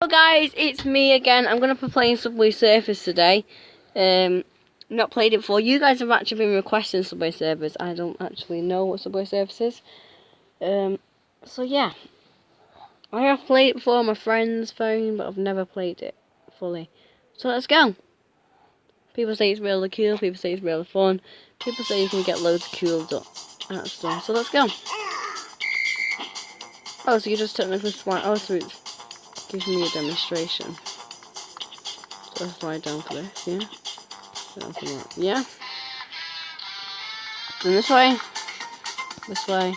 Hello guys, it's me again. I'm going to be playing Subway Surfers today. Not played it before. You guys have actually been requesting Subway Surfers. I don't actually know what Subway Surfers is. So yeah. I have played it before on my friend's phone, but I've never played it fully. So let's go. People say it's really cool, people say it's really fun. People say you can get loads of cool stuff. So let's go. Oh, so you just technically slide. Oh, so it gives me a demonstration. So I slide down for this, yeah? Down for that, yeah? And this way. This way.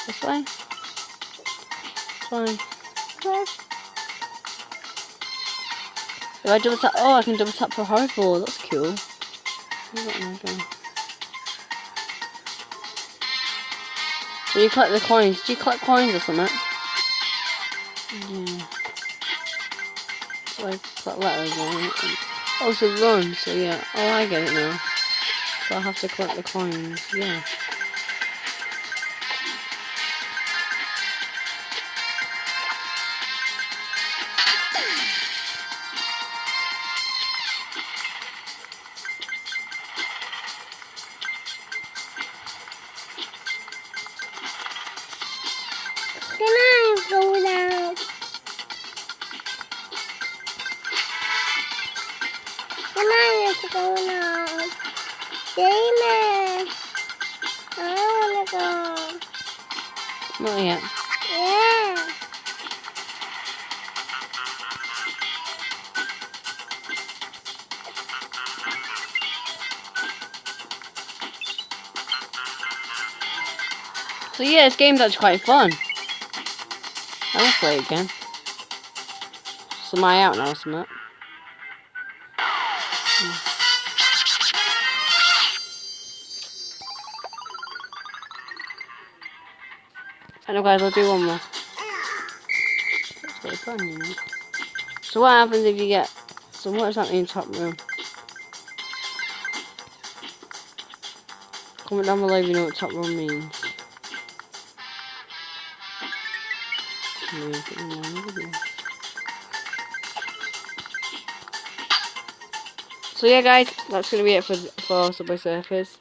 This way. This way. If I double tap, oh, I can double tap for horrible. That's cool. So you collect the coins. Do you collect coins or something? Yeah. So I collect letters on it. Oh, so run. So yeah. Oh, I get it now. So I have to collect the coins. Yeah. Can I go now? Can I just go now? Damon, I wanna go. Not yet. Yeah. So yeah, this game's actually quite fun. I will play it again. So am I out now, isn't it? I know guys, I'll do one more. That's really fun, you know. So what happens if you get... So what is happening in the top room? Comment down below if you know what top room means. So yeah guys, that's going to be it for Subway Surfers.